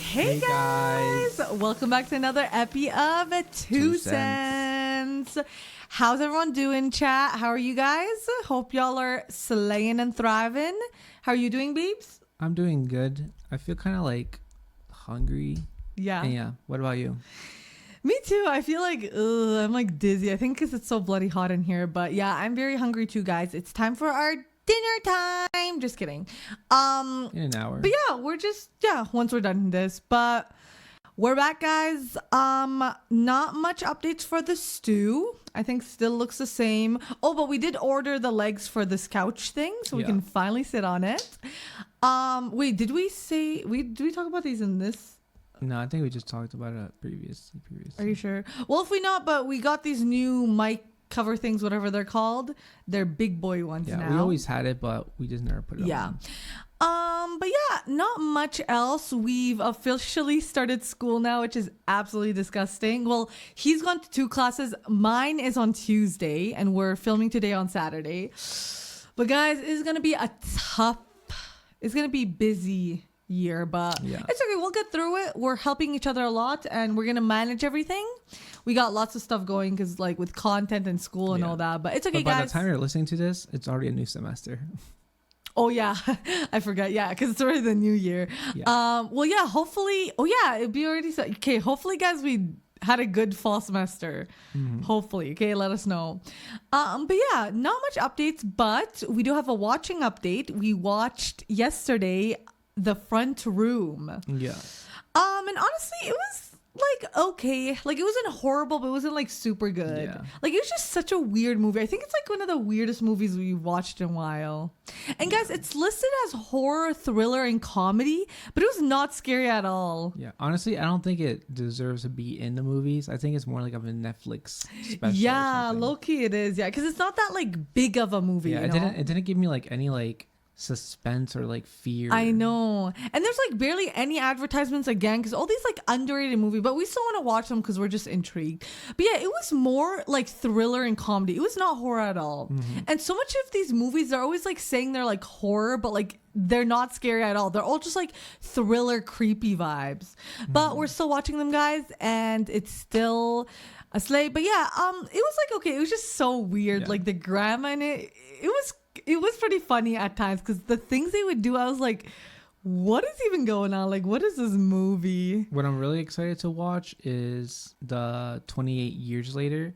Hey guys! Welcome back to another epi of Two Cents. How's everyone doing, chat? How are you guys? Hope y'all are slaying and thriving. How are you doing, babes? I'm doing good. I feel kind of like hungry. Yeah. And yeah. What about you? Me too. I feel like I'm like dizzy. I think because it's so bloody hot in here. But yeah, I'm very hungry too, guys. It's time for our dinner time. Just kidding. In an hour. But yeah, once we're done with this. But we're back, guys. Not much updates for the stew. I think still looks the same. Oh, but we did order the legs for this couch thing, so we can finally sit on it. Wait, did we talk about these in this? No, I think we just talked about it previously. Are you sure? Well, if we not, but we got these new mic cover things, whatever they're called. They're big boy ones now. Yeah, we always had it, but we just never put it on. But yeah, not much else. We've officially started school now, which is absolutely disgusting. Well, he's gone to 2 classes. Mine is on Tuesday, and we're filming today on Saturday. But guys, it's going to be it's going to be busy year, but it's okay. We'll get through it. We're helping each other a lot, and we're going to manage everything. We got lots of stuff going because like with content and school and all that, but it's okay, but by guys. the time you're listening to this, it's already a new semester. Oh yeah, I forgot. Yeah, because it's already the new year. Yeah. Well, yeah. Hopefully. Oh yeah, it'd be already. Okay. Hopefully, guys, we had a good fall semester. Mm-hmm. Hopefully. Okay, let us know. But yeah, not much updates, but we do have a watching update. We watched yesterday The Front Room. Yeah. And honestly, it was like okay, like it wasn't horrible, but it wasn't like super good. Yeah. Like it was just such a weird movie. I think it's like one of the weirdest movies we've watched in a while. And guys, it's listed as horror, thriller, and comedy, but it was not scary at all. Yeah, honestly, I don't think it deserves to be in the movies. I think it's more like of a Netflix special. Yeah, low key it is. Yeah, because it's not that like big of a movie. Yeah, it didn't give me like any like suspense or like fear. I know. And there's like barely any advertisements again because all these like underrated movies, but we still want to watch them because we're just intrigued. But yeah, it was more like thriller and comedy. It was not horror at all. Mm-hmm. And so much of these movies, they're always like saying they're like horror, but like they're not scary at all. They're all just like thriller, creepy vibes. Mm-hmm. But we're still watching them, guys, and it's still a slay. But yeah, it was like okay, it was just so weird. Yeah. Like the grandma in it was pretty funny at times because the things they would do, I was like, what is even going on? Like, what is this movie? What I'm really excited to watch is the 28 years later.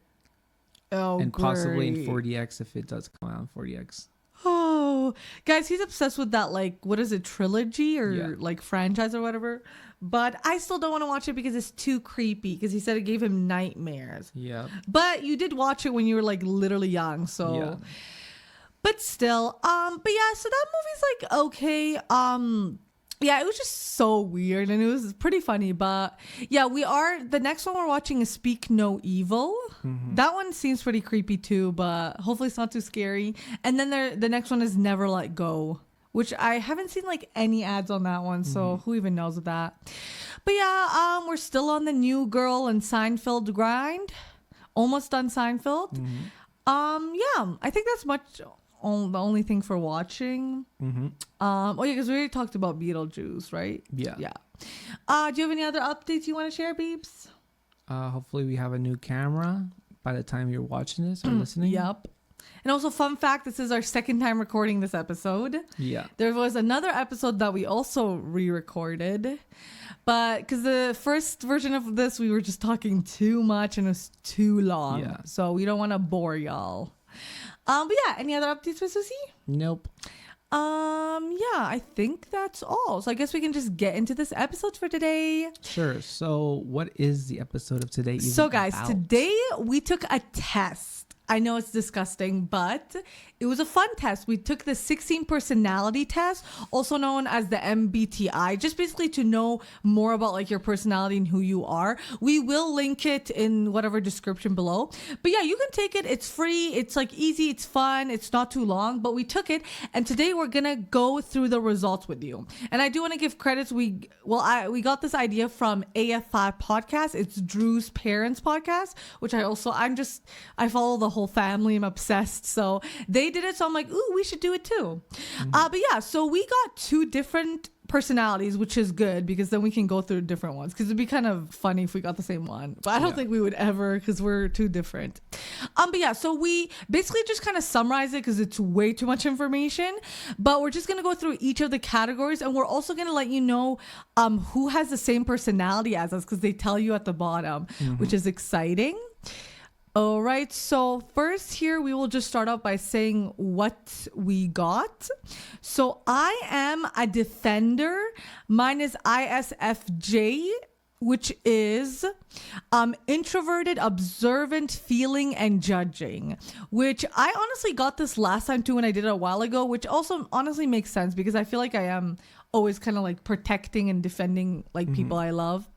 Oh, and possibly in 4DX if it does come out in 4DX. Oh, guys, he's obsessed with that, like, what is it, trilogy or like franchise or whatever. But I still don't want to watch it because it's too creepy because he said it gave him nightmares. Yeah. But you did watch it when you were like literally young, so... Yeah. But still, but yeah, so that movie's like okay. Yeah, it was just so weird and it was pretty funny. But yeah, the next one we're watching is Speak No Evil. Mm-hmm. That one seems pretty creepy too, but hopefully it's not too scary. And then the next one is Never Let Go, which I haven't seen like any ads on that one, so who even knows with that. But yeah, we're still on the New Girl and Seinfeld grind. Almost done Seinfeld. Mm-hmm. Yeah, I think that's the only thing for watching. Mm-hmm. Oh yeah, because we already talked about Beetlejuice, right? Yeah. Do you have any other updates you want to share, babes? Hopefully we have a new camera by the time you're watching this or listening. Yep. And also, fun fact, this is our second time recording this episode. Yeah. There was another episode that we also re-recorded, but because the first version of this, we were just talking too much and it was too long. Yeah. So we don't want to bore y'all. But yeah, any other updates for Susie? Nope. Yeah, I think that's all. So I guess we can just get into this episode for today. Sure. So what is the episode of today? So guys, today we took a test. I know it's disgusting, but it was a fun test. We took the 16 personality test, also known as the MBTI, just basically to know more about like your personality and who you are. We will link it in whatever description below. But yeah, you can take it. It's free. It's like easy. It's fun. It's not too long, but we took it. And today we're going to go through the results with you. And I do want to give credits. We got this idea from AF5 podcast. It's Drew's parents podcast, which I follow the whole whole family. I'm obsessed. So they did it. So I'm like, ooh, we should do it too. But yeah, so we got 2 different personalities, which is good because then we can go through different ones, because it'd be kind of funny if we got the same one, but I don't think we would ever, because we're too different. But yeah, so we basically just kind of summarize it because it's way too much information, but we're just going to go through each of the categories, and we're also going to let you know who has the same personality as us, because they tell you at the bottom, which is exciting. All right, so first here we will just start off by saying what we got. So I am a defender. Mine is ISFJ, which is introverted, observant, feeling, and judging, which I honestly got this last time too when I did it a while ago, which also honestly makes sense because I feel like I am always kind of like protecting and defending like people I love.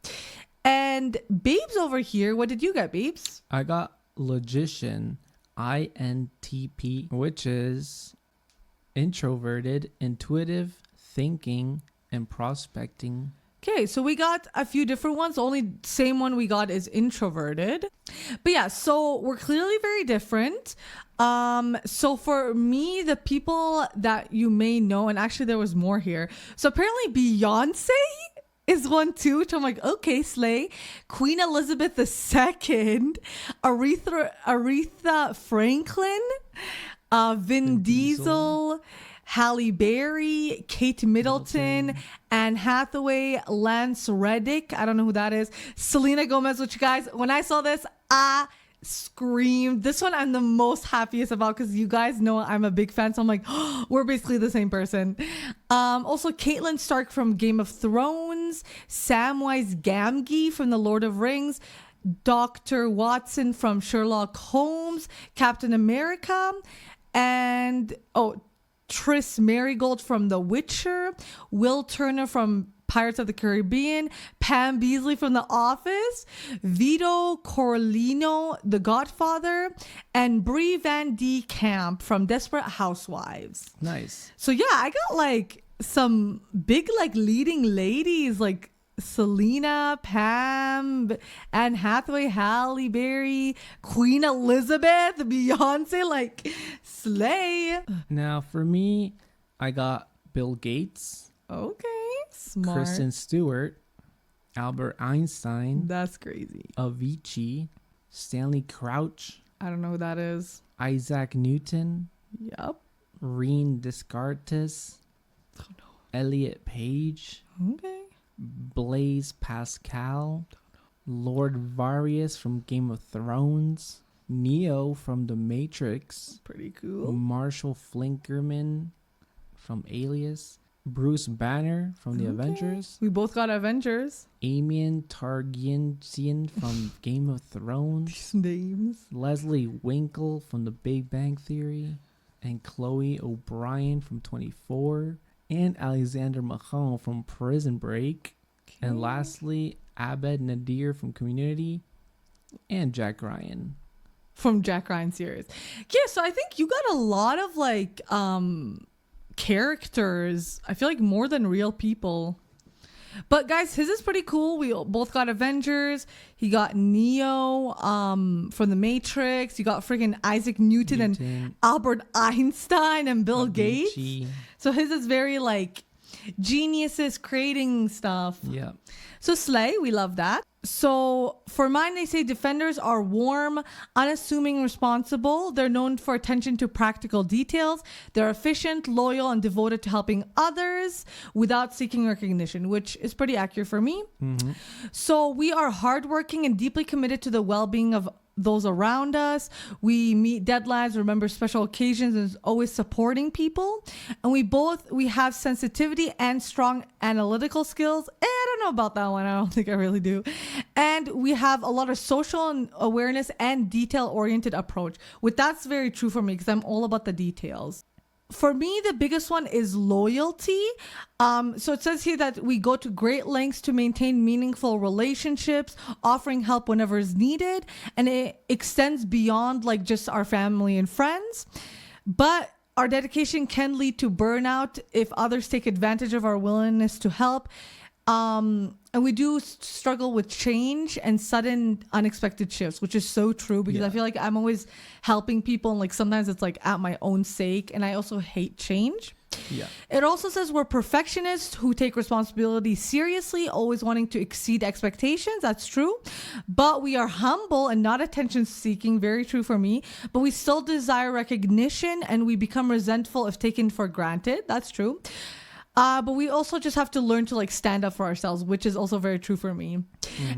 And Babes over here, what did you get, Babes? I got logician, INTP, which is introverted, intuitive, thinking, and prospecting. Okay, so we got a few different ones. The only same one we got is introverted. But yeah, so we're clearly very different. So for me, the people that you may know, and actually there was more here. So apparently Beyonce is one too, which I'm like, okay, slay. Queen Elizabeth II, Aretha Franklin, Vin Diesel, Halle Berry, Kate Middleton, Anne Hathaway, Lance Reddick, I don't know who that is, Selena Gomez, which, guys, when I saw this, I screamed. This one I'm the most happiest about because you guys know I'm a big fan, so I'm like, oh, we're basically the same person. Also Caitlin Stark from Game of Thrones, Samwise Gamgee from The Lord of Rings, Dr. Watson from Sherlock Holmes, Captain America, and Tris Marigold from The Witcher, Will Turner from Pirates of the Caribbean, Pam Beesly from The Office, Vito Corleone, The Godfather, and Brie Van D. Camp from Desperate Housewives. Nice. So yeah, I got like some big like leading ladies like Selena, Pam, Anne Hathaway, Halle Berry, Queen Elizabeth, Beyonce, like slay. Now for me, I got Bill Gates. Okay, smart. Kristen Stewart, Albert Einstein. That's crazy. Avicii, Stanley Crouch. I don't know who that is. Isaac Newton. Yep. Reen Descartes. Oh no. Elliot Page. Okay. Blaise Pascal. Lord Various from Game of Thrones. Neo from The Matrix. Pretty cool. Marshall Flinkerman from Alias. Bruce Banner from The Avengers. We both got Avengers. Aemon Targaryen from Game of Thrones. These names. Leslie Winkle from The Big Bang Theory. And Chloe O'Brien from 24. And Alexander Mahone from Prison Break. Okay. And lastly, Abed Nadir from Community. And Jack Ryan. From Jack Ryan series. Yeah, so I think you got a lot of like characters. I feel like more than real people. But guys, his is pretty cool. We both got Avengers. He got Neo from The Matrix. You got freaking Isaac Newton and Albert Einstein and Bill Gates. So his is very like geniuses creating stuff. Yeah. So slay, we love that. So for mine, they say defenders are warm, unassuming, responsible. They're known for attention to practical details. They're efficient, loyal, and devoted to helping others without seeking recognition, which is pretty accurate for me. Mm-hmm. So we are hardworking and deeply committed to the well-being of those around us. We meet deadlines, remember special occasions, and always supporting people. And we have sensitivity and strong analytical skills. I don't know about that one. I don't think I really do. And we have a lot of social awareness and detail-oriented approach, which that's very true for me because I'm all about the details. For me, the biggest one is loyalty. So it says here that we go to great lengths to maintain meaningful relationships, offering help whenever is needed. And it extends beyond like just our family and friends. But our dedication can lead to burnout if others take advantage of our willingness to help. And we do struggle with change and sudden unexpected shifts, which is so true because I feel like I'm always helping people and like sometimes it's like at my own sake, and I also hate change. Yeah. It also says we're perfectionists who take responsibility seriously, always wanting to exceed expectations. That's true. But we are humble and not attention seeking. Very true for me. But we still desire recognition and we become resentful if taken for granted. That's true. But we also just have to learn to like stand up for ourselves, which is also very true for me.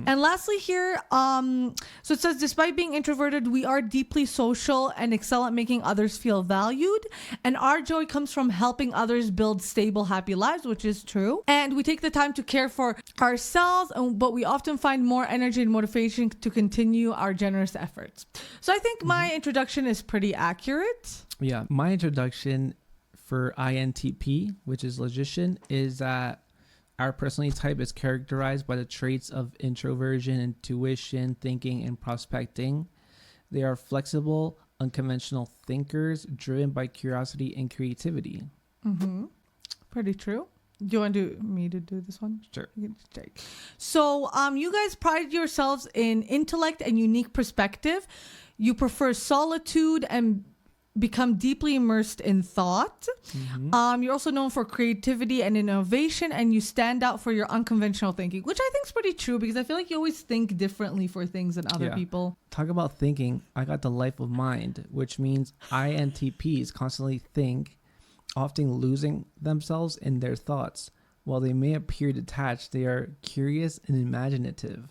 And lastly here, so it says, despite being introverted, we are deeply social and excel at making others feel valued. And our joy comes from helping others build stable, happy lives, which is true. And we take the time to care for ourselves, but we often find more energy and motivation to continue our generous efforts. So I think my introduction is pretty accurate. Yeah, my introduction for INTP, which is logician, is that our personality type is characterized by the traits of introversion, intuition, thinking, and prospecting. They are flexible, unconventional thinkers, driven by curiosity and creativity. Pretty true. Do you want me to do this one? Sure. So, you guys pride yourselves in intellect and unique perspective. You prefer solitude and become deeply immersed in thought. You're also known for creativity and innovation, and you stand out for your unconventional thinking, which I think is pretty true because I feel like you always think differently for things than other people. Talk about thinking. I got the life of mind, which means INTPs constantly think, often losing themselves in their thoughts. While they may appear detached, they are curious and imaginative.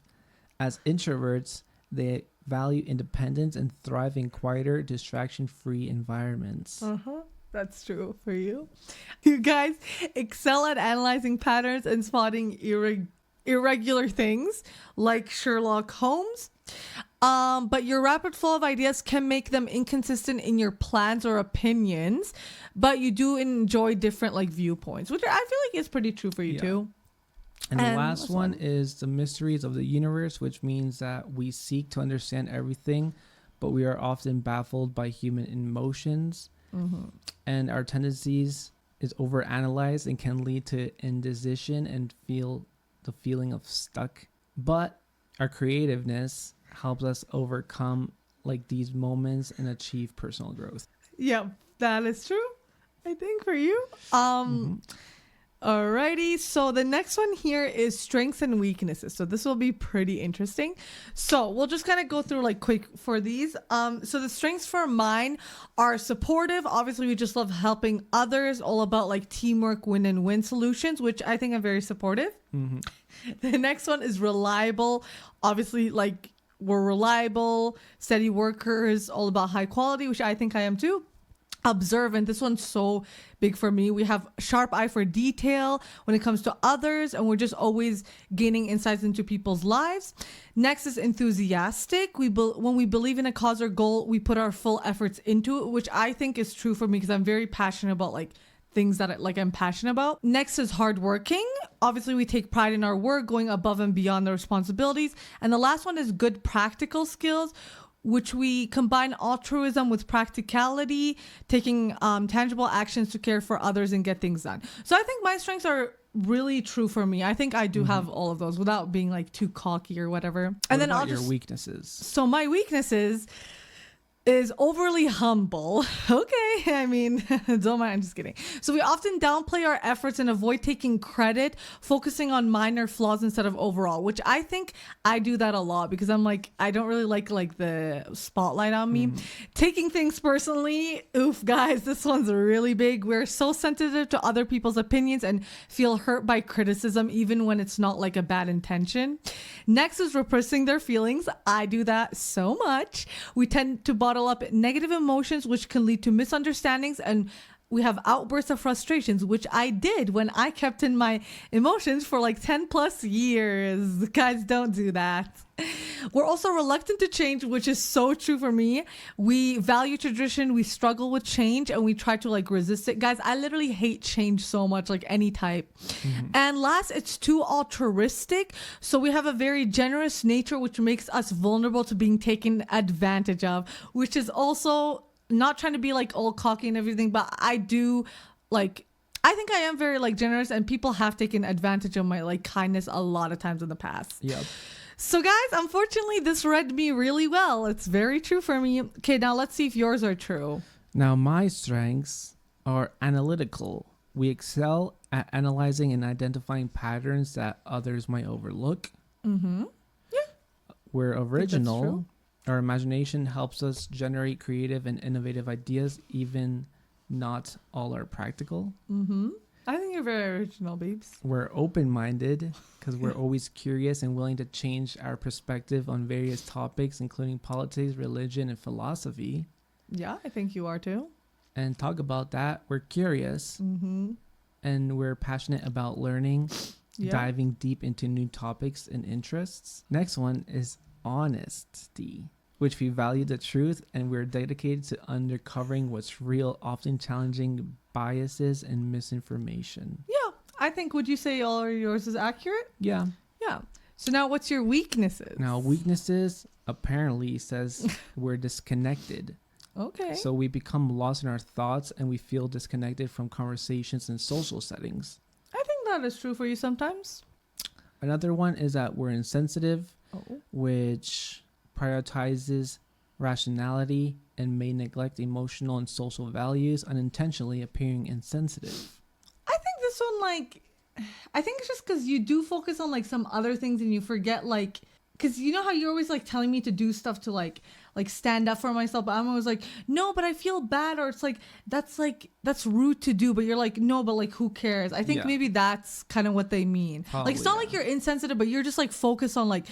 As introverts, they value independence and thrive in quieter, distraction-free environments. That's true for you. You guys excel at analyzing patterns and spotting irregular things like Sherlock Holmes. But your rapid flow of ideas can make them inconsistent in your plans or opinions, but you do enjoy different like viewpoints, which I feel like is pretty true for you too. And the last one is the mysteries of the universe, which means that we seek to understand everything, but we are often baffled by human emotions. And our tendencies is overanalyzed and can lead to indecision and feel the feeling of stuck. But our creativeness helps us overcome like these moments and achieve personal growth. Yeah, that is true. I think for you. Alrighty, so the next one here is strengths and weaknesses. So this will be pretty interesting. So we'll just kind of go through like quick for these. So the strengths for mine are supportive. Obviously, we just love helping others, all about like teamwork, win and win solutions, which I think I'm very supportive. The next one is reliable. Obviously, like we're reliable, steady workers, all about high quality, which I think I am too. Observant. This one's so big for me. We have sharp eye for detail when it comes to others, and we're just always gaining insights into people's lives. Next is enthusiastic. When we believe in a cause or goal, we put our full efforts into it, which I think is true for me because I'm very passionate about like things that I'm passionate about. Next is hardworking. Obviously, we take pride in our work, going above and beyond the responsibilities. And the last one is good practical skills, which we combine altruism with practicality, taking tangible actions to care for others and get things done. So I think my strengths are really true for me. I think I do have all of those without being like too cocky or whatever. And then your weaknesses. So my weaknesses is overly humble. Okay, I mean, don't mind, I'm just kidding. So we often downplay our efforts and avoid taking credit, focusing on minor flaws instead of overall, which I think I do that a lot because I'm like, I don't really like the spotlight on me. Taking things personally, oof, guys, this one's really big. We're so sensitive to other people's opinions and feel hurt by criticism, even when it's not like a bad intention. Next is repressing their feelings. I do that so much. We tend to bottle up negative emotions, which can lead to misunderstandings, and we have outbursts of frustrations, which I did when I kept in my emotions for like 10 plus years. Guys, don't do that. We're also reluctant to change, which is so true for me. We value tradition, we struggle with change, and we try to like resist it. Guys, I literally hate change so much, like any type. And last, it's too altruistic. So we have a very generous nature, which makes us vulnerable to being taken advantage of, which is also not trying to be like all cocky and everything, but I I think I am very like generous, and people have taken advantage of my like kindness a lot of times in the past. Yep. So guys, unfortunately, this read me really well. It's very true for me. Okay, now let's see if yours are true. Now, my strengths are analytical. We excel at analyzing and identifying patterns that others might overlook. Mm-hmm. Yeah. We're original. Our imagination helps us generate creative and innovative ideas, even not all are practical. Mm-hmm. I think you're very original, babes. We're open-minded because we're always curious and willing to change our perspective on various topics, including politics, religion, and philosophy. Yeah, I think you are too. And talk about that. We're curious. Mm-hmm. And we're passionate about learning, diving deep into new topics and interests. Next one is honesty, which we value the truth, and we're dedicated to uncovering what's real, often challenging biases and misinformation. Yeah, I think, would you say all of yours is accurate? Yeah. Yeah. So now what's your weaknesses? Now, weaknesses apparently says we're disconnected. Okay. So we become lost in our thoughts and we feel disconnected from conversations and social settings. I think that is true for you sometimes. Another one is that we're insensitive, which prioritizes rationality and may neglect emotional and social values, unintentionally appearing insensitive. I think this one, like, I think it's just because you do focus on like some other things and you forget, like, because you know how you're always like telling me to do stuff to like stand up for myself, but I'm always like, no, but I feel bad, or it's like that's rude to do, but you're like, no, but like who cares? I think maybe that's kind of what they mean. Probably, like it's not like you're insensitive, but you're just like focused on like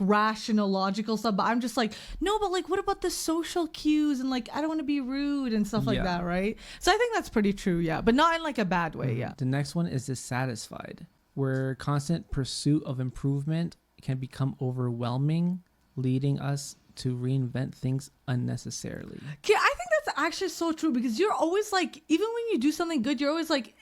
rational, logical stuff. But I'm just like, no, but like what about the social cues and like I don't want to be rude and stuff like that, right? So I think that's pretty true, yeah, but not in like a bad way, yeah. The next one is dissatisfied, where constant pursuit of improvement can become overwhelming, leading us to reinvent things unnecessarily. Okay, I think that's actually so true, because you're always like, even when you do something good, you're always like,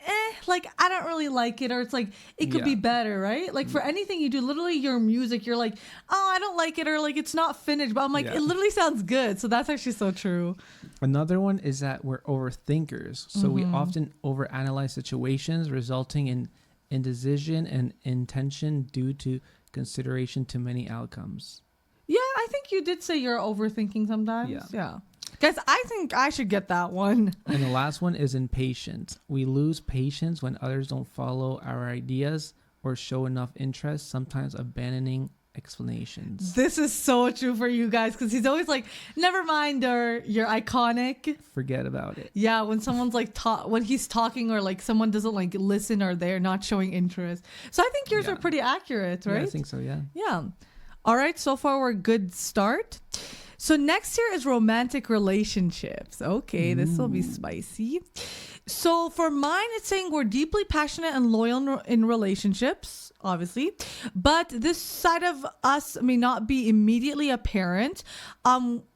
like I don't really like it, or it's like it could be better, right? Like for anything you do, literally your music, you're like, oh, I don't like it, or like it's not finished, but I'm like, it literally sounds good. So that's actually so true. Another one is that we're overthinkers, so we often overanalyze situations, resulting in indecision and intention due to consideration to many outcomes. Yeah, I think you did say you're overthinking sometimes. Yeah. Guys, I think I should get that one. And the last one is impatient. We lose patience when others don't follow our ideas or show enough interest, sometimes abandoning explanations. This is so true for you guys, because he's always like, never mind, or you're iconic. Forget about it. Yeah, when someone's like, when he's talking, or like someone doesn't like listen, or they're not showing interest. So I think yours are pretty accurate, right? Yeah, I think so, yeah. Yeah. All right, so far we're a good start. So next here is romantic relationships. Okay, this will be spicy. So for mine, it's saying we're deeply passionate and loyal in relationships, obviously, but this side of us may not be immediately apparent.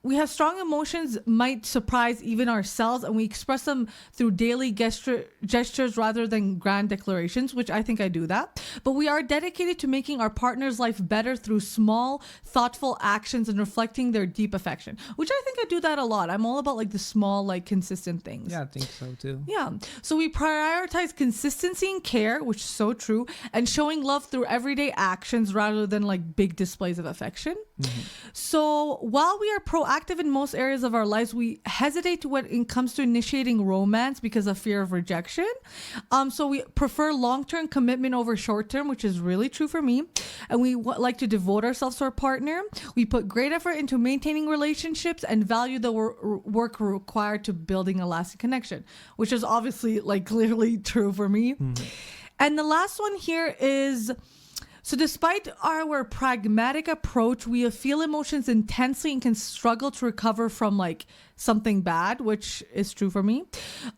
We have strong emotions, might surprise even ourselves, and we express them through daily gestures rather than grand declarations, which I think I do that. But we are dedicated to making our partner's life better through small, thoughtful actions and reflecting their deep affection, which I think I do that a lot. I'm all about like the small, like consistent things. Yeah, I think so too. Yeah. So we prioritize consistency and care, which is so true, and showing love through everyday actions rather than like big displays of affection. So while we are proactive in most areas of our lives, we hesitate when it comes to initiating romance because of fear of rejection. So we prefer long-term commitment over short-term, which is really true for me. And we like to devote ourselves to our partner. We put great effort into maintaining relationships and value the work required to building a lasting connection, which is obviously like clearly true for me. And the last one here is, so despite our pragmatic approach, we feel emotions intensely and can struggle to recover from like something bad, which is true for me.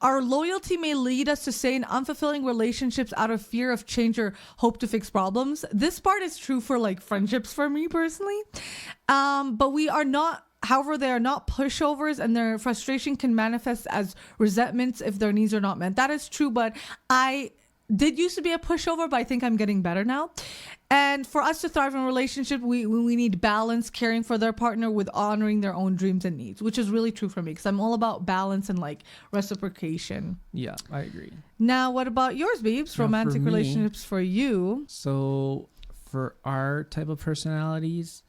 Our loyalty may lead us to stay in unfulfilling relationships out of fear of change or hope to fix problems. This part is true for like friendships for me personally. But we are not, however, they are not pushovers, and their frustration can manifest as resentments if their needs are not met. That is true, but I did used to be a pushover, but I think I'm getting better now. And for us to thrive in a relationship, we need balance, caring for their partner with honoring their own dreams and needs, which is really true for me because I'm all about balance and like reciprocation. Yeah, I agree. Now, what about yours, babes? Romantic relationships for you? So for our type of personalities,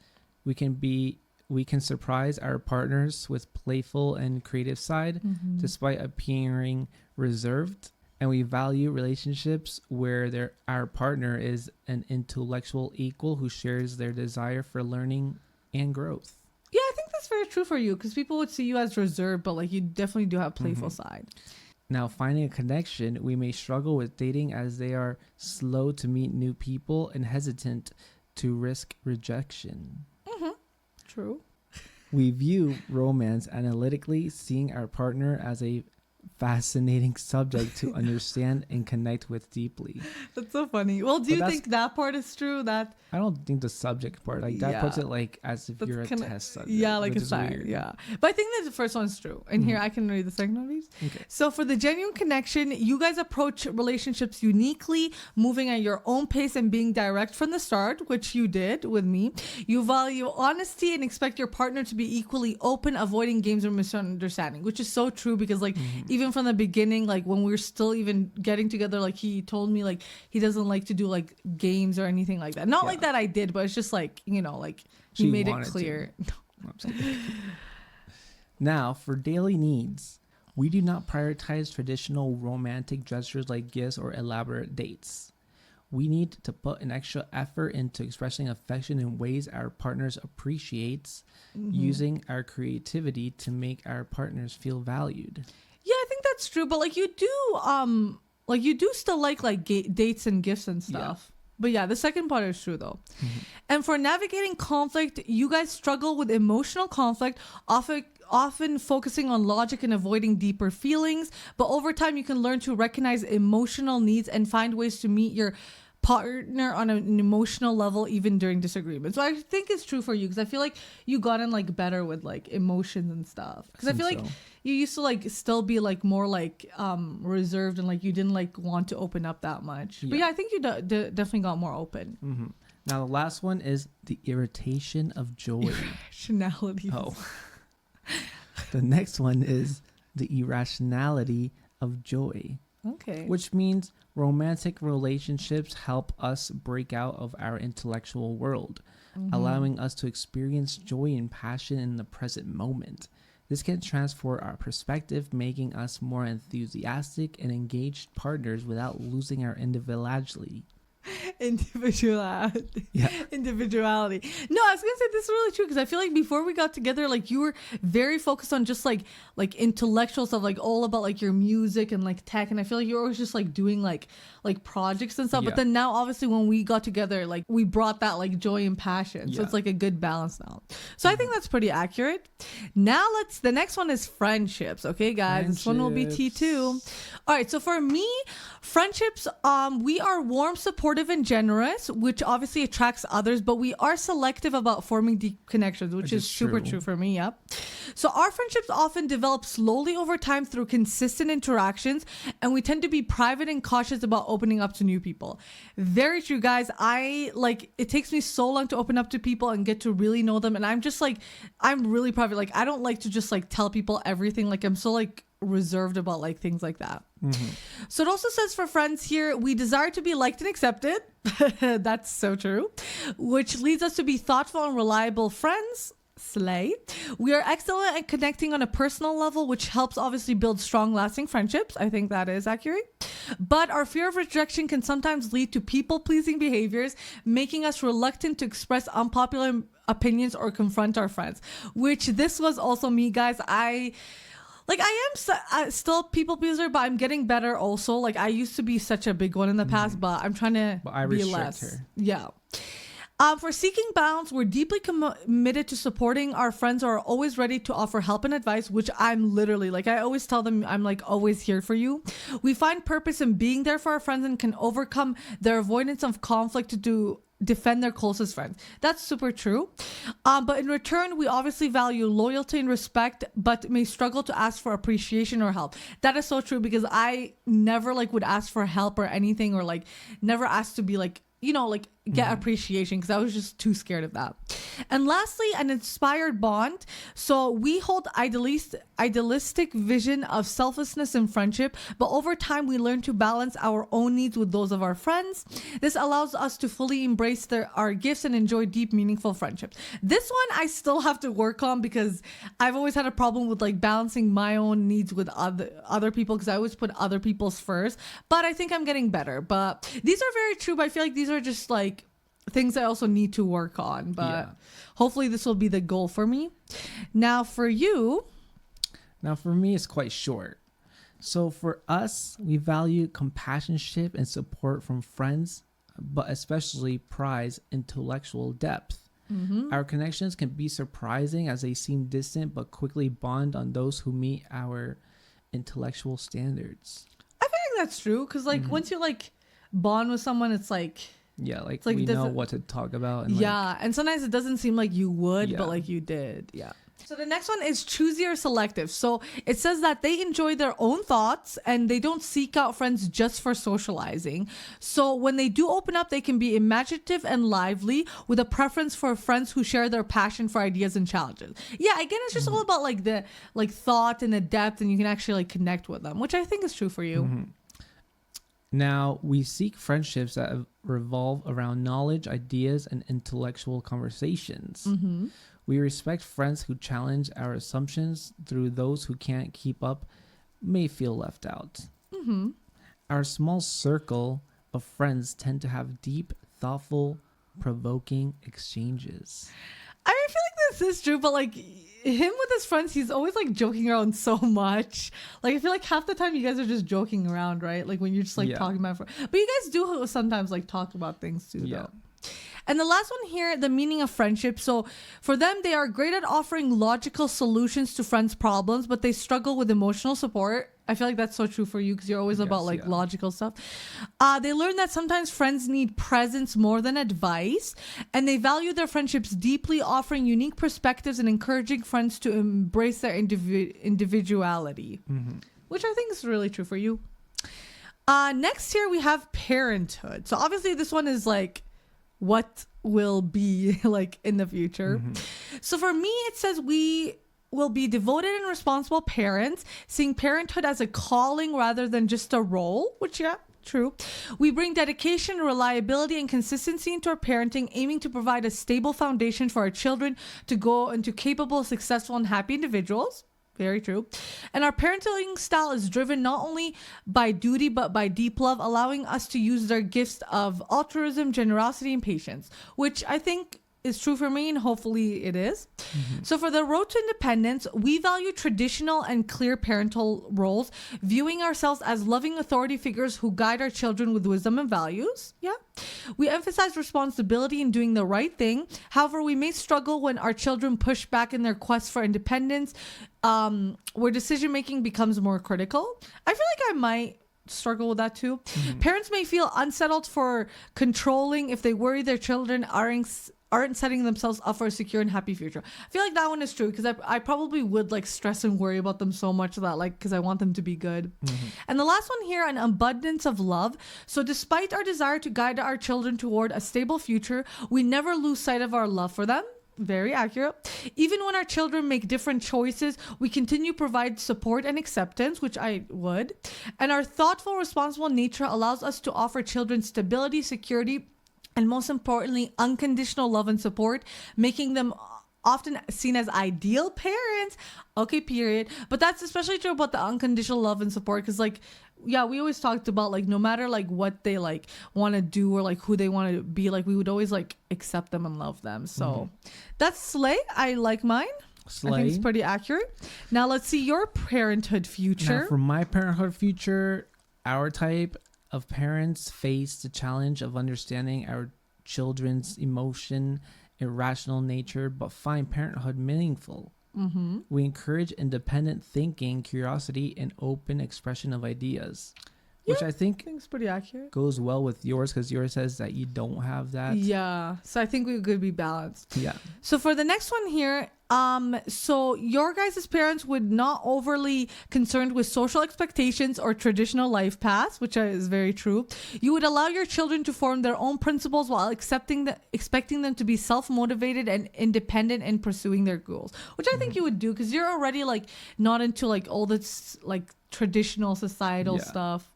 we can surprise our partners with playful and creative side, despite appearing reserved. And we value relationships where our partner is an intellectual equal who shares their desire for learning and growth. Yeah, I think that's very true for you because people would see you as reserved, but like you definitely do have playful side. Now, finding a connection, we may struggle with dating as they are slow to meet new people and hesitant to risk rejection. True. We view romance analytically, seeing our partner as a fascinating subject to understand and connect with deeply. That's so funny. Well, do you think that part is true? That I don't think the subject part, like that puts it like as if you're a test subject. Yeah, like a sign. Yeah. But I think that the first one's true. And here I can read the second one, please. Okay. So for the genuine connection, you guys approach relationships uniquely, moving at your own pace and being direct from the start, which you did with me. You value honesty and expect your partner to be equally open, avoiding games or misunderstanding, which is so true because like even from the beginning, like when we were still even getting together, like he told me like he doesn't like to do like games or anything like that. Not like that I did, but it's just like, you know, like he made it clear. Now, for daily needs, we do not prioritize traditional romantic gestures like gifts or elaborate dates. We need to put an extra effort into expressing affection in ways our partners appreciates, using our creativity to make our partners feel valued. Yeah, I think that's true, but like you do still like dates and gifts and stuff. But yeah, the second part is true though. And for navigating conflict, you guys struggle with emotional conflict, often focusing on logic and avoiding deeper feelings. But over time, you can learn to recognize emotional needs and find ways to meet your partner on an emotional level even during disagreements. So I think it's true for you because I feel like you gotten like better with like emotions and stuff. Because I feel like you used to like still be like more like reserved and like you didn't like want to open up that much. But yeah, I think you definitely got more open. Now the last one is the irritation of joy. Irrationality. Oh. The next one is the irrationality of joy. Okay. Which means romantic relationships help us break out of our intellectual world, allowing us to experience joy and passion in the present moment. This can transform our perspective, making us more enthusiastic and engaged partners without losing our individuality. Individuality. No, I was gonna say this is really true because I feel like before we got together, like you were very focused on just like intellectual stuff, like all about like your music and like tech, and I feel like you're always just like doing like projects and stuff. But then now obviously when we got together, like we brought that like joy and passion, so it's like a good balance now. So I think that's pretty accurate. Now the next one is friendships. Okay guys, this one will be T2. All right, so for me, friendships, we are warm, supportive, and generous, which obviously attracts others, but we are selective about forming deep connections, which is super true for me. Yep. So our friendships often develop slowly over time through consistent interactions, and we tend to be private and cautious about opening up to new people. Very true, guys. It takes me so long to open up to people and get to really know them, and I'm really private. Like I don't like to just like tell people everything. Like I'm so like reserved about like things like that. So it also says for friends here, we desire to be liked and accepted. That's so true. Which leads us to be thoughtful and reliable friends. Slay. We are excellent at connecting on a personal level, which helps obviously build strong, lasting friendships. I think that is accurate. But our fear of rejection can sometimes lead to people-pleasing behaviors, making us reluctant to express unpopular opinions or confront our friends. Which this was also me, guys. I am still people pleaser, but I'm getting better also. Like I used to be such a big one in the past, but I'm trying to be less. Her. Yeah. For seeking balance, we're deeply committed to supporting our friends who are always ready to offer help and advice, which I'm literally like, I always tell them I'm like always here for you. We find purpose in being there for our friends and can overcome their avoidance of conflict to do defend their closest friends. That's super true. But in return, we obviously value loyalty and respect, but may struggle to ask for appreciation or help. That is so true, because I never like would ask for help or anything, or like never asked to be like, you know, like get appreciation, because I was just too scared of that. And lastly, an inspired bond. So we hold idealistic vision of selflessness in friendship, but over time we learn to balance our own needs with those of our friends. This allows us to fully embrace our gifts and enjoy deep, meaningful friendships. This one I still have to work on, because I've always had a problem with like balancing my own needs with other people, because I always put other people's first. But I think I'm getting better. But these are very true, but I feel like these are just like things I also need to work on, but hopefully this will be the goal for me. Now for you. Now for me, it's quite short. So for us, we value companionship and support from friends, but especially prize intellectual depth. Our connections can be surprising as they seem distant, but quickly bond on those who meet our intellectual standards. I think that's true, because like once you like bond with someone, it's like, yeah, like we know what to talk about. And and sometimes it doesn't seem like you would, but like you did. Yeah. So the next one is choosy or selective. So it says that they enjoy their own thoughts and they don't seek out friends just for socializing. So when they do open up, they can be imaginative and lively, with a preference for friends who share their passion for ideas and challenges. Yeah, again, it's just all about like the like thought and the depth, and you can actually like connect with them, which I think is true for you. Now, we seek friendships that revolve around knowledge, ideas, and intellectual conversations. We respect friends who challenge our assumptions, through those who can't keep up may feel left out. Our small circle of friends tend to have deep, thoughtful, provoking exchanges. I mean, I feel like this is true, but like him with his friends, he's always like joking around so much. Like I feel like half the time you guys are just joking around, right? Like when you're just like talking about it. But you guys do sometimes like talk about things too, though. And the last one here, the meaning of friendship. So for them, they are great at offering logical solutions to friends' problems, but they struggle with emotional support. I feel like that's so true for you, because you're always about like logical stuff. They learn that sometimes friends need presence more than advice, and they value their friendships deeply, offering unique perspectives and encouraging friends to embrace their individuality, which I think is really true for you. Next here we have parenthood. So obviously this one is like what will be like in the future. So for me, it says we will be devoted and responsible parents, seeing parenthood as a calling rather than just a role, which true. We bring dedication, reliability, and consistency into our parenting, aiming to provide a stable foundation for our children to go into capable, successful, and happy individuals. Very true. And our parenting style is driven not only by duty, but by deep love, allowing us to use their gifts of altruism, generosity, and patience, which I think is true for me, and hopefully it is. So for the road to independence, we value traditional and clear parental roles, viewing ourselves as loving authority figures who guide our children with wisdom and values. We emphasize responsibility in doing the right thing. However, we may struggle when our children push back in their quest for independence, where decision making becomes more critical. I feel like I might struggle with that too. Parents may feel unsettled for controlling if they worry their children aren't setting themselves up for a secure and happy future. I feel like that one is true, because I probably would like stress and worry about them so much that like, because I want them to be good. And the last one here, an abundance of love. So despite our desire to guide our children toward a stable future, we never lose sight of our love for them. Very accurate. Even when our children make different choices, we continue to provide support and acceptance, which I would. And our thoughtful, responsible nature allows us to offer children stability, security, and most importantly, unconditional love and support, making them often seen as ideal parents. Okay, period. But that's especially true about the unconditional love and support, because like, yeah, we always talked about like no matter like what they like want to do or like who they want to be, like we would always like accept them and love them. So that's slay. I like mine. Slay. I think it's pretty accurate. Now let's see your parenthood future. Now for my parenthood future, our type of parents face the challenge of understanding our children's emotion, irrational nature, but find parenthood meaningful. We encourage independent thinking, curiosity, and open expression of ideas. which I think it's pretty accurate. Goes well with yours because yours says that you don't have that. Yeah. So I think we could be balanced. Yeah. So for the next one here, so your guys' parents would not overly concerned with social expectations or traditional life paths, which is very true. You would allow your children to form their own principles while expecting them to be self-motivated and independent in pursuing their goals, which I think you would do because you're already like not into like all this like traditional societal stuff.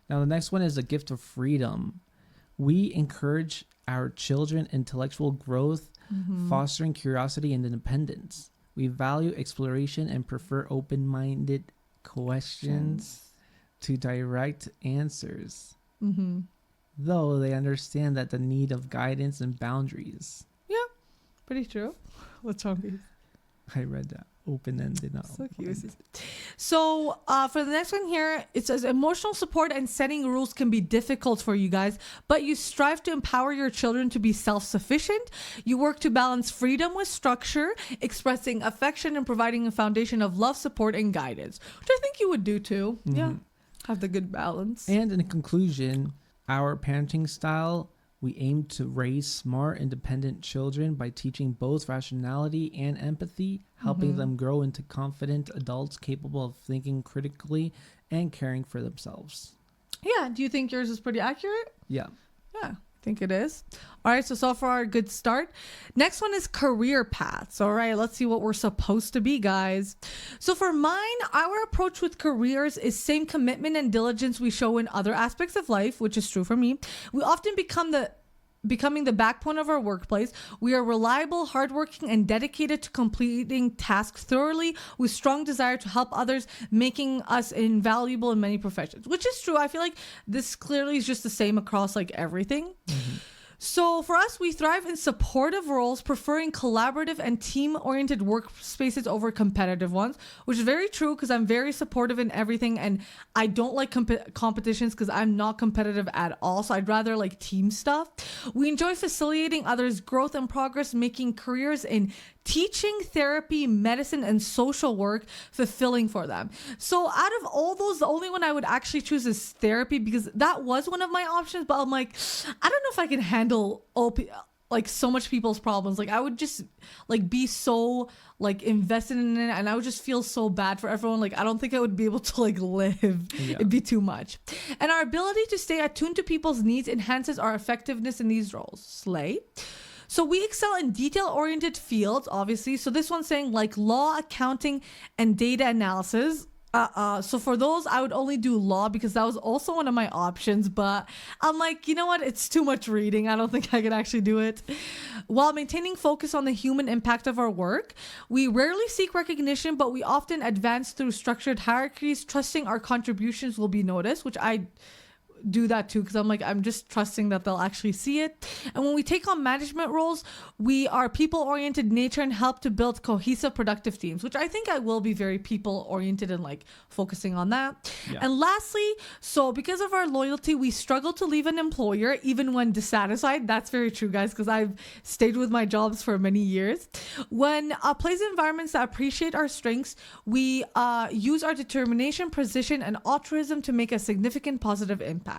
Now the next one is a gift of freedom. We encourage our children intellectual growth, fostering curiosity and independence. We value exploration and prefer open-minded questions to direct answers. Though they understand that the need of guidance and boundaries. Yeah, pretty true. What's wrong with you? I read that. Open-ended. So cute. So for the next one here, it says emotional support and setting rules can be difficult for you guys, but you strive to empower your children to be self-sufficient. You work to balance freedom with structure, expressing affection and providing a foundation of love, support, and guidance, which I think you would do too. Yeah, have the good balance. And in conclusion, our parenting style, we aim to raise smart, independent children by teaching both rationality and empathy, helping them grow into confident adults capable of thinking critically and caring for themselves. Yeah. Do you think yours is pretty accurate? Yeah. Yeah, I think it is. All right. So far, a good start. Next one is career paths. All right. Let's see what we're supposed to be, guys. So for mine, our approach with careers is same commitment and diligence we show in other aspects of life, which is true for me. We often becoming the backbone of our workplace. We are reliable, hardworking, and dedicated to completing tasks thoroughly with strong desire to help others, making us invaluable in many professions, which is true. I feel like this clearly is just the same across like everything. So for us, we thrive in supportive roles, preferring collaborative and team-oriented workspaces over competitive ones, which is very true because I'm very supportive in everything and I don't like competitions because I'm not competitive at all. So I'd rather like team stuff. We enjoy facilitating others' growth and progress, making careers in teaching, therapy, medicine, and social work fulfilling for them. So out of all those, the only one I would actually choose is therapy because that was one of my options, but I'm like, I don't know if I can handle like so much people's problems. Like I would just like be so like invested in it and I would just feel so bad for everyone. Like I don't think I would be able to like live. It'd be too much. And our ability to stay attuned to people's needs enhances our effectiveness in these roles. Slay. So we excel in detail-oriented fields, obviously. So this one's saying like law, accounting, and data analysis. So for those, I would only do law because that was also one of my options. But I'm like, you know what? It's too much reading. I don't think I could actually do it. While maintaining focus on the human impact of our work, we rarely seek recognition, but we often advance through structured hierarchies, trusting our contributions will be noticed, which I do that too because I'm like I'm just trusting that they'll actually see it. And when we take on management roles, we are people-oriented nature and help to build cohesive, productive teams, which I think I will be very people-oriented and like focusing on that. And lastly, so because of our loyalty, we struggle to leave an employer even when dissatisfied. That's very true, guys, because I've stayed with my jobs for many years. When place environments that appreciate our strengths, we use our determination, precision, and altruism to make a significant positive impact.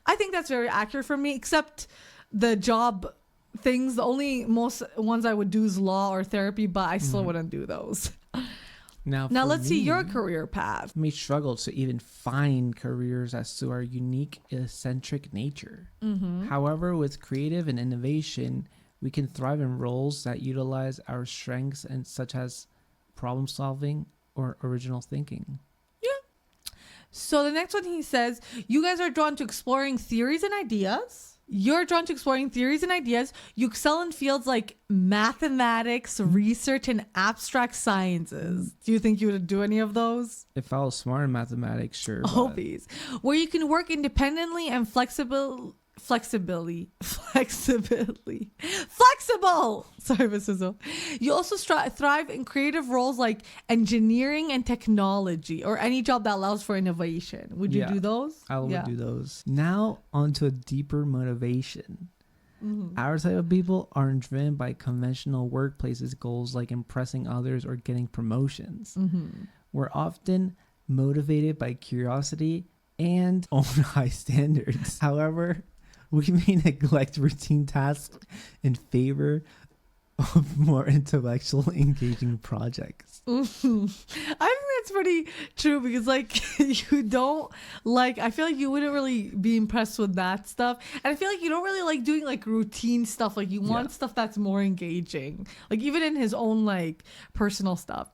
I think that's very accurate for me, except the job things. The only most ones I would do is law or therapy, but I still wouldn't do those. Now let's see your career path. May struggle to even find careers that suit our unique, eccentric nature. However, with creative and innovation, we can thrive in roles that utilize our strengths and such as problem solving or original thinking. So the next one, he says, you guys are drawn to exploring theories and ideas. You're drawn to exploring theories and ideas. You excel in fields like mathematics, research, and abstract sciences. Do you think you would do any of those? If I was smart in mathematics, sure. Hobbies. Where you can work independently and flexible. Sorry, Mrs. O. You also thrive in creative roles like engineering and technology or any job that allows for innovation. Would you do those? I would do those. Now onto a deeper motivation. Our type of people aren't driven by conventional workplaces goals like impressing others or getting promotions. We're often motivated by curiosity, and own high standards. However, we may neglect routine tasks in favor of more intellectual engaging projects. I think that's pretty true because you don't I feel like you wouldn't really be impressed with that stuff, and I feel like you don't really like doing routine stuff. You want stuff that's more engaging, even in his own personal stuff.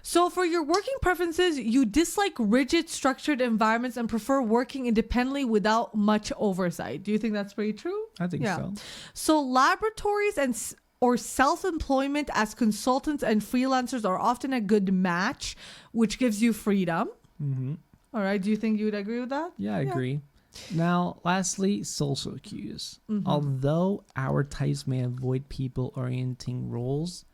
So for your working preferences, you dislike rigid, structured environments and prefer working independently without much oversight. Do you think that's pretty true? I think so. So laboratories or self-employment as consultants and freelancers are often a good match, which gives you freedom. All right. Do you think you would agree with that? Yeah, I agree. Now, lastly, social cues. Although our types may avoid people-orienting roles,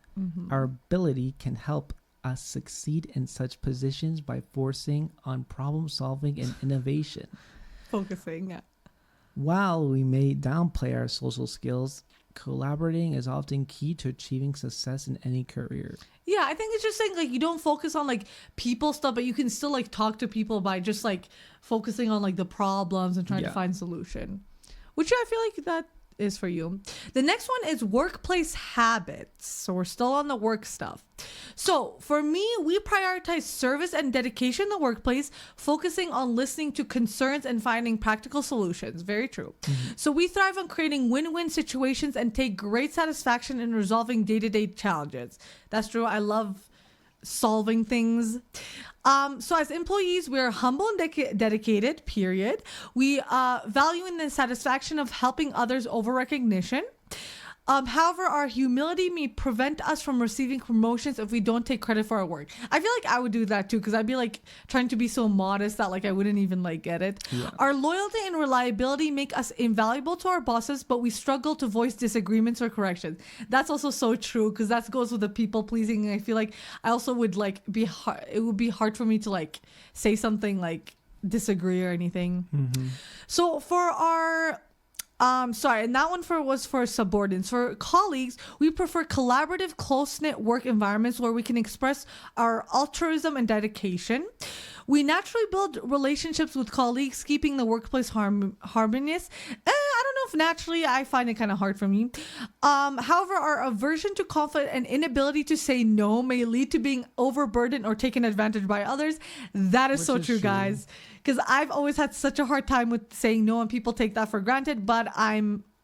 our ability can help us succeed in such positions by forcing on problem solving and innovation. Focusing. While we may downplay our social skills, collaborating is often key to achieving success in any career. Yeah, I think it's just saying you don't focus on people stuff, but you can still talk to people by just focusing on the problems and trying to find solution, which I feel like that is for you. The next one is workplace habits. So we're still on the work stuff. So for me, we prioritize service and dedication in the workplace, focusing on listening to concerns and finding practical solutions. Very true. So we thrive on creating win-win situations and take great satisfaction in resolving day-to-day challenges. That's true. I love solving things. So as employees, we are humble and dedicated, period. We value in the satisfaction of helping others over recognition. However, our humility may prevent us from receiving promotions if we don't take credit for our work. I feel like I would do that too, because I'd be trying to be so modest that I wouldn't even get it. Our loyalty and reliability make us invaluable to our bosses, but we struggle to voice disagreements or corrections. That's also so true, because that goes with the people pleasing. I feel like I also would be hard. It would be hard for me to say something disagree or anything. So for our and that one was for subordinates. For colleagues, we prefer collaborative, close-knit work environments where we can express our altruism and dedication. We naturally build relationships with colleagues, keeping the workplace harmonious. I don't know if naturally, I find it kind of hard for me. However, our aversion to conflict and inability to say no may lead to being overburdened or taken advantage by others. That is so true, guys. Because I've always had such a hard time with saying no, and people take that for granted,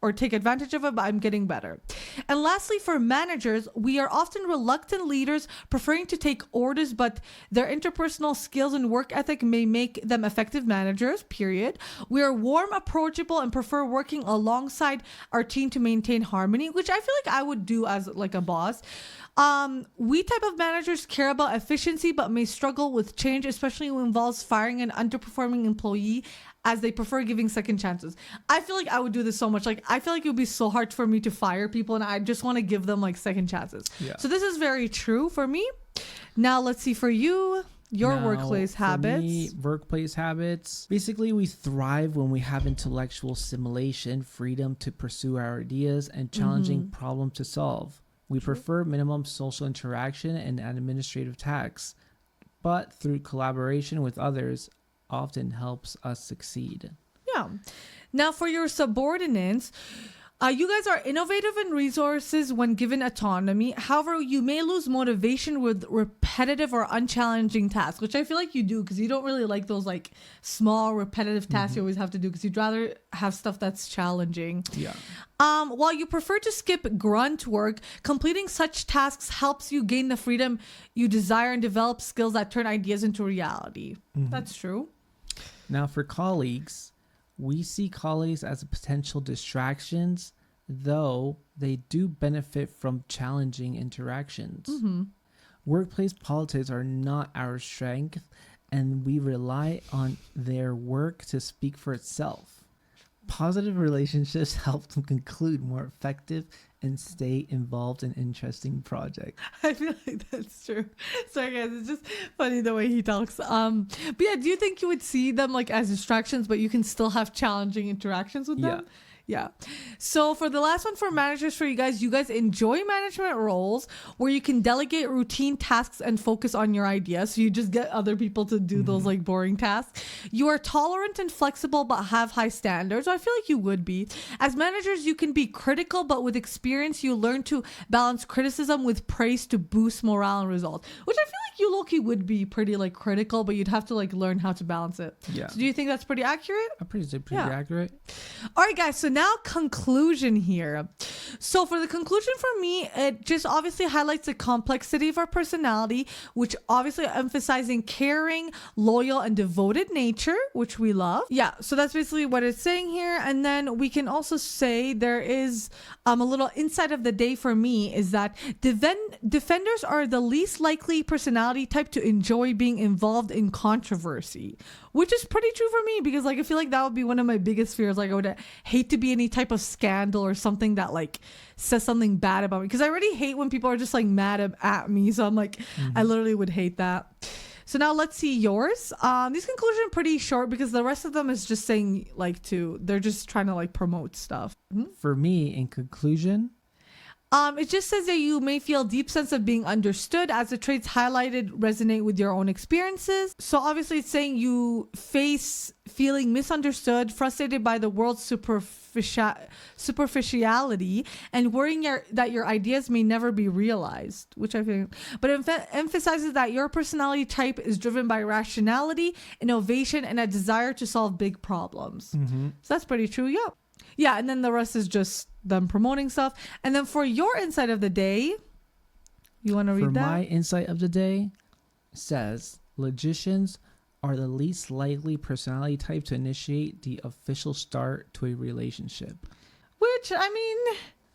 or take advantage of it, but I'm getting better. And lastly, for managers, we are often reluctant leaders, preferring to take orders, but their interpersonal skills and work ethic may make them effective managers, period. We are warm, approachable, and prefer working alongside our team to maintain harmony, which I feel like I would do as a boss. We type of managers care about efficiency, but may struggle with change, especially when it involves firing an underperforming employee, as they prefer giving second chances. I feel like I would do this so much. I feel like it would be so hard for me to fire people, and I just want to give them second chances. So this is very true for me. Now let's see for you. Workplace habits. Me, workplace habits. Basically, we thrive when we have intellectual stimulation, freedom to pursue our ideas, and challenging problems to solve. We prefer minimum social interaction and administrative tasks, but through collaboration with others often helps us succeed. Yeah. Now for your subordinates, you guys are innovative in resources when given autonomy. However, you may lose motivation with repetitive or unchallenging tasks, which I feel like you do, because you don't really like those small repetitive tasks you always have to do, because you'd rather have stuff that's challenging. Yeah. While you prefer to skip grunt work, completing such tasks helps you gain the freedom you desire and develop skills that turn ideas into reality. That's true. Now for colleagues, we see colleagues as potential distractions, though they do benefit from challenging interactions. Workplace politics are not our strength, and we rely on their work to speak for itself. Positive relationships help them conclude more effective and stay involved in interesting projects. I feel like that's true. Sorry guys, it's just funny the way he talks. But yeah, do you think you would see them as distractions, but you can still have challenging interactions with them? Yeah. So for the last one for managers, for you guys enjoy management roles where you can delegate routine tasks and focus on your ideas. So you just get other people to do those like boring tasks. You are tolerant and flexible, but have high standards. I feel like you would be. As managers, you can be critical, but with experience, you learn to balance criticism with praise to boost morale and results, which I feel like you low-key would be pretty like critical, but you'd have to like learn how to balance it. Yeah. So do you think that's pretty accurate? I'm pretty accurate. All right, guys. So now conclusion here. So for the conclusion for me, it just obviously highlights the complexity of our personality, which obviously emphasizing caring, loyal, and devoted nature, which we love. Yeah. So that's basically what it's saying here. And then we can also say there is a little insight of the day for me is that defenders are the least likely personality type to enjoy being involved in controversy, which is pretty true for me because like I feel like that would be one of my biggest fears. Like I would hate to be any type of scandal or something that like says something bad about me, because I already hate when people are just like mad at me. So I'm like, I literally would hate that. So now let's see yours. These conclusions are pretty short because the rest of them is just saying like they're just trying to like promote stuff. For me, in conclusion, it just says that you may feel a deep sense of being understood as the traits highlighted resonate with your own experiences. So obviously it's saying you face feeling misunderstood, frustrated by the world's superficiality, and worrying that your ideas may never be realized, which I think, but it emphasizes that your personality type is driven by rationality, innovation, and a desire to solve big problems. So that's pretty true. Yeah, and then the rest is just them promoting stuff. And then for your insight of the day, you want to read that? For my insight of the day, says logicians are the least likely personality type to initiate the official start to a relationship. Which, I mean,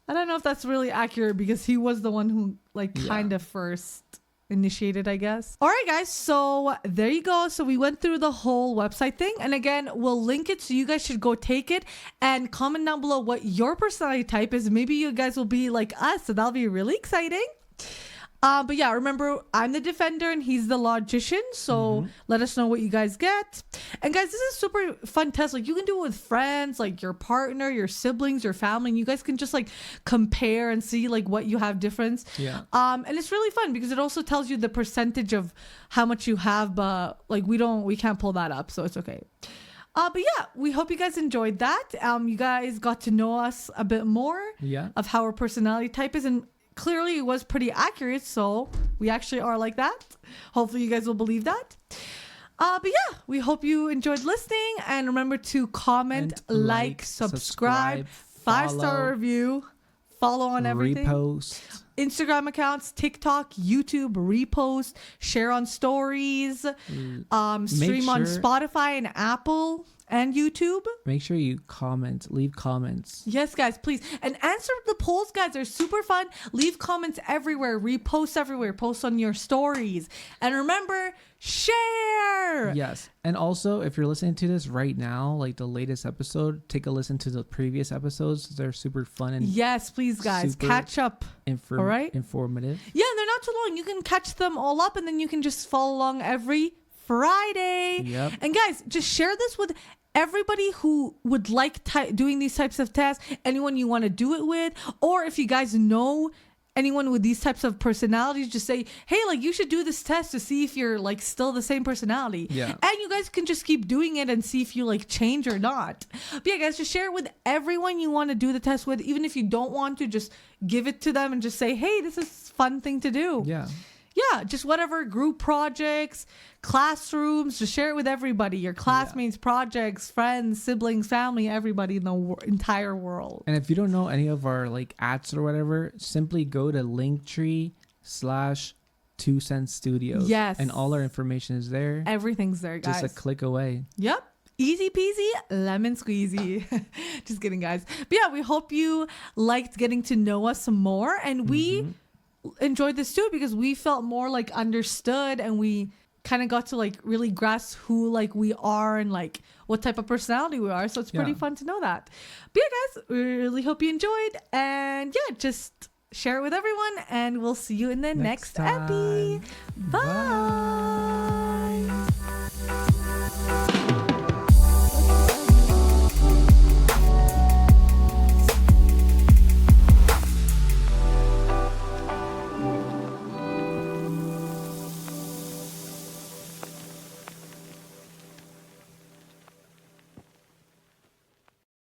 I don't know if that's really accurate because he was the one who like kind of first initiated, I guess. All right, guys, so there you go. So we went through the whole website thing, and again, we'll link it so you guys should go take it and comment down below what your personality type is. Maybe you guys will be like us, so that'll be really exciting. But yeah, remember, I'm the defender and he's the logician. So let us know what you guys get. And guys, this is a super fun test. Like you can do it with friends, like your partner, your siblings, your family. And you guys can just like compare and see like what you have difference. Yeah. And it's really fun because it also tells you the percentage of how much you have. But like we can't pull that up. So it's okay. But yeah, we hope you guys enjoyed that. You guys got to know us a bit more of how our personality type is. And clearly it was pretty accurate, so we actually are like that. Hopefully you guys will believe that. But yeah, we hope you enjoyed listening, and remember to comment, like, subscribe, 5-star review, follow on everything, repost, Instagram accounts, TikTok, YouTube, repost, share on stories, stream on Spotify and Apple and YouTube. Make sure you leave comments. Yes, guys, please. And answer the polls, guys. They're super fun. Leave comments everywhere. Repost everywhere. Post on your stories. And remember, share. Yes. And also, if you're listening to this right now, like the latest episode, take a listen to the previous episodes. They're super fun. And yes, please, guys. Catch up. All right? Informative. Yeah, they're not too long. You can catch them all up, and then you can just follow along every Friday. Yep. And guys, just share this with everybody who would like doing these types of tests, anyone you want to do it with, or if you guys know anyone with these types of personalities, just say, hey, like you should do this test to see if you're like still the same personality. Yeah. And you guys can just keep doing it and see if you like change or not. But yeah, guys, just share it with everyone you want to do the test with. Even if you don't want to, just give it to them and just say, hey, this is a fun thing to do. Yeah, just whatever, group projects, classrooms, just share it with everybody. Your classmates, projects, friends, siblings, family, everybody in the entire world. And if you don't know any of our like ads or whatever, simply go to Linktree/2cent Studios. Yes. And all our information is there. Everything's there, guys. Just a click away. Yep. Easy peasy, lemon squeezy. Just kidding, guys. But yeah, we hope you liked getting to know us some more. And we enjoyed this too because we felt more like understood, and we kind of got to like really grasp who like we are and like what type of personality we are. So it's pretty fun to know that. But yeah, guys, we really hope you enjoyed, and yeah, just share it with everyone, and we'll see you in the next epi. Bye.